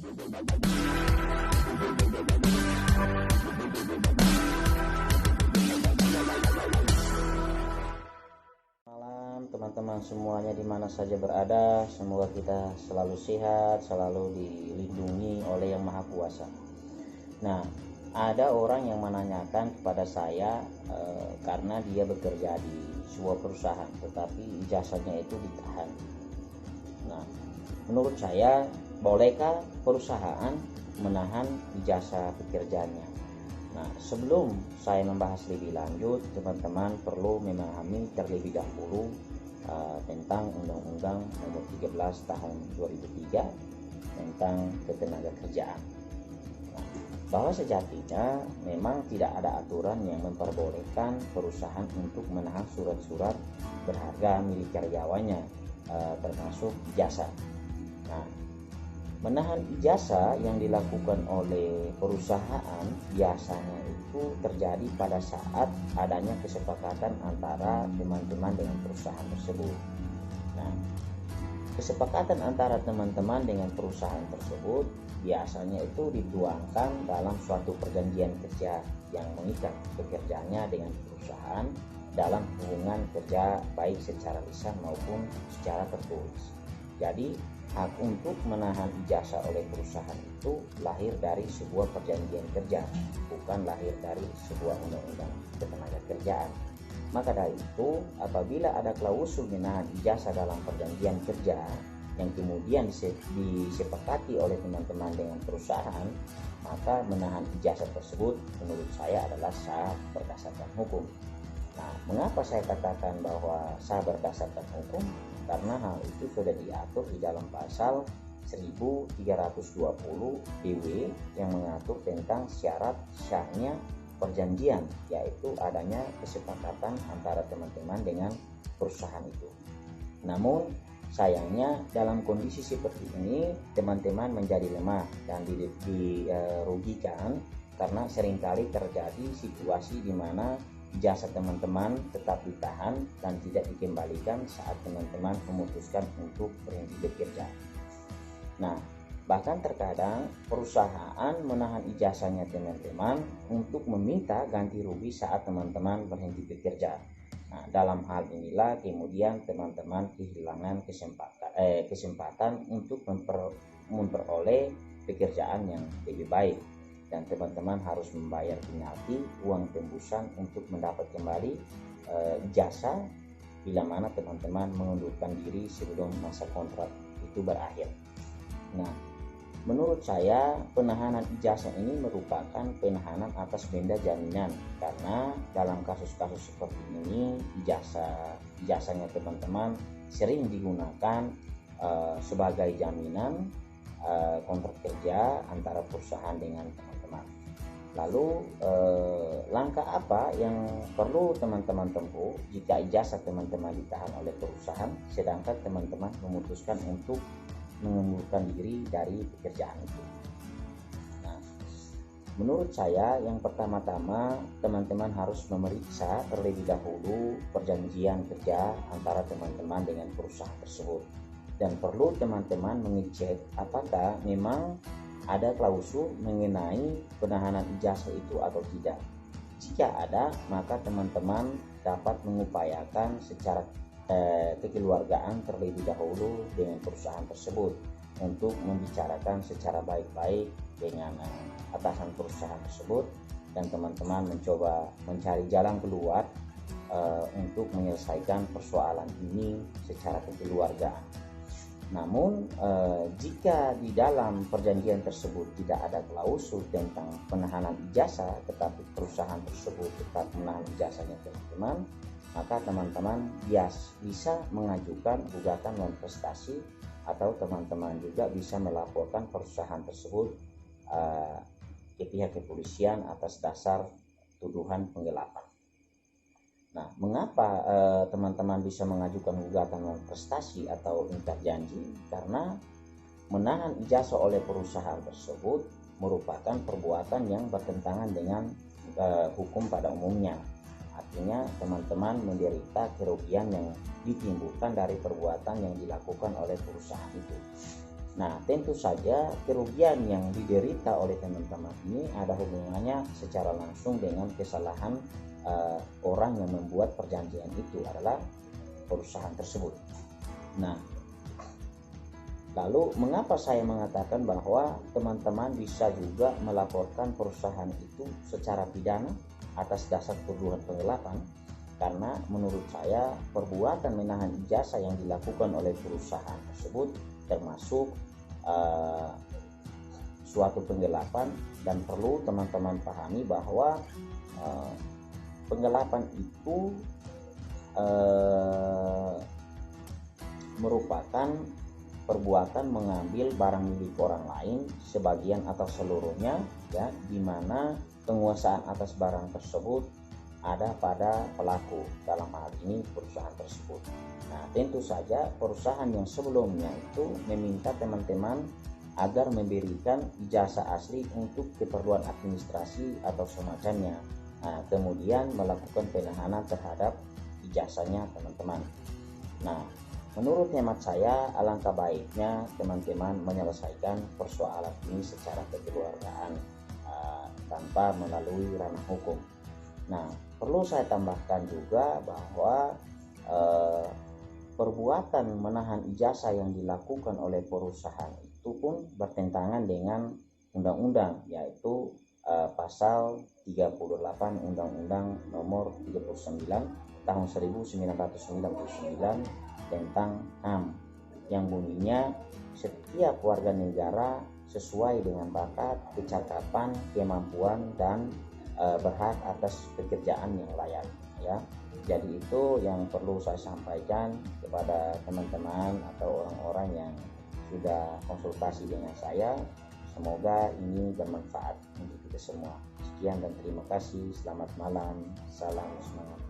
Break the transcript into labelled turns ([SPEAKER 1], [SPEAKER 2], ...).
[SPEAKER 1] Malam teman-teman semuanya di mana saja berada, semoga kita selalu sehat, selalu dilindungi oleh Yang Maha Kuasa. Nah, ada orang yang menanyakan kepada saya karena dia bekerja di sebuah perusahaan, tetapi ijazahnya itu ditahan. Nah, menurut saya, bolehkah perusahaan menahan ijazah pekerjaannya? Nah, sebelum saya membahas lebih lanjut, teman-teman perlu memahami terlebih dahulu tentang Undang-Undang Nomor 13 Tahun 2003 tentang Ketenagakerjaan. Nah, bahwa sejatinya memang tidak ada aturan yang memperbolehkan perusahaan untuk menahan surat-surat berharga milik karyawannya, termasuk ijazah. Nah, menahan ijazah yang dilakukan oleh perusahaan biasanya itu terjadi pada saat adanya kesepakatan antara teman-teman dengan perusahaan tersebut. Nah, kesepakatan antara teman-teman dengan perusahaan tersebut biasanya itu dituangkan dalam suatu perjanjian kerja yang mengikat pekerjaannya dengan perusahaan dalam hubungan kerja baik secara lisan maupun secara tertulis. Jadi hak untuk menahan ijazah oleh perusahaan itu lahir dari sebuah perjanjian kerja, bukan lahir dari sebuah undang-undang ketenagakerjaan. Maka dari itu, apabila ada klausul menahan ijazah dalam perjanjian kerja yang kemudian disepakati oleh teman-teman dengan perusahaan, maka menahan ijazah tersebut menurut saya adalah sah berdasarkan hukum. Nah, mengapa saya katakan bahwa sah berdasarkan hukum? Karena hal itu sudah diatur di dalam pasal 1320 BW yang mengatur tentang syarat sahnya perjanjian, yaitu adanya kesepakatan antara teman-teman dengan perusahaan itu. Namun sayangnya dalam kondisi seperti ini teman-teman menjadi lemah dan dirugikan karena seringkali terjadi situasi di mana ijazah teman-teman tetap ditahan dan tidak dikembalikan saat teman-teman memutuskan untuk berhenti bekerja. Nah, bahkan terkadang perusahaan menahan ijazahnya teman-teman untuk meminta ganti rugi saat teman-teman berhenti bekerja. Nah, dalam hal inilah kemudian teman-teman kehilangan kesempatan untuk memperoleh pekerjaan yang lebih baik. Dan teman-teman harus membayar penalti uang tembusan untuk mendapat kembali ijazah bila mana teman-teman mengundurkan diri sebelum masa kontrak itu berakhir. Nah, menurut saya penahanan ijazah ini merupakan penahanan atas benda jaminan, karena dalam kasus-kasus seperti ini ijazahnya teman-teman sering digunakan sebagai jaminan kontrak kerja antara perusahaan dengan teman-teman. Lalu langkah apa yang perlu teman-teman tempuh jika ijazah teman-teman ditahan oleh perusahaan sedangkan teman-teman memutuskan untuk mengundurkan diri dari pekerjaan itu? Nah, menurut saya yang pertama-tama teman-teman harus memeriksa terlebih dahulu perjanjian kerja antara teman-teman dengan perusahaan tersebut. Dan perlu teman-teman mengecek apakah memang ada klausul mengenai penahanan ijazah itu atau tidak. Jika ada, maka teman-teman dapat mengupayakan secara kekeluargaan terlebih dahulu dengan perusahaan tersebut untuk membicarakan secara baik-baik dengan atasan perusahaan tersebut, dan teman-teman mencoba mencari jalan keluar untuk menyelesaikan persoalan ini secara kekeluargaan. Namun jika di dalam perjanjian tersebut tidak ada klausul tentang penahanan ijazah tetapi perusahaan tersebut tetap menahan ijazahnya teman-teman, maka teman-teman bisa mengajukan gugatan non prestasi, atau teman-teman juga bisa melaporkan perusahaan tersebut ke pihak kepolisian atas dasar tuduhan penggelapan. Nah, mengapa teman-teman bisa mengajukan gugatan non prestasi atau ingkar janji? Karena menahan ijazah oleh perusahaan tersebut merupakan perbuatan yang bertentangan dengan hukum pada umumnya. Artinya teman-teman menderita kerugian yang ditimbulkan dari perbuatan yang dilakukan oleh perusahaan itu. Nah, tentu saja kerugian yang diderita oleh teman-teman ini ada hubungannya secara langsung dengan kesalahan orang yang membuat perjanjian itu adalah perusahaan tersebut. Nah, lalu mengapa saya mengatakan bahwa teman-teman bisa juga melaporkan perusahaan itu secara pidana atas dasar tuduhan penggelapan? Karena menurut saya perbuatan menahan ijazah yang dilakukan oleh perusahaan tersebut termasuk suatu penggelapan, dan perlu teman-teman pahami bahwa penggelapan itu merupakan perbuatan mengambil barang milik orang lain sebagian atau seluruhnya, ya, di mana penguasaan atas barang tersebut ada pada pelaku, dalam hal ini perusahaan tersebut. Nah, tentu saja perusahaan yang sebelumnya itu meminta teman-teman agar memberikan ijazah asli untuk keperluan administrasi atau semacamnya. Nah, kemudian melakukan penahanan terhadap ijazahnya teman-teman. Nah, menurut hemat saya alangkah baiknya teman-teman menyelesaikan persoalan ini secara kekeluargaan tanpa melalui ranah hukum. Nah, perlu saya tambahkan juga bahwa perbuatan menahan ijazah yang dilakukan oleh perusahaan itu pun bertentangan dengan undang-undang, yaitu pasal 38 Undang-Undang Nomor 39 tahun 1999 tentang HAM, yang bunyinya setiap warga negara sesuai dengan bakat, kecakapan, kemampuan, dan berhak atas pekerjaan yang layak, ya. Jadi itu yang perlu saya sampaikan kepada teman-teman atau orang-orang yang sudah konsultasi dengan saya. Semoga ini bermanfaat untuk kita semua. Sekian dan terima kasih. Selamat malam. Salam semangat.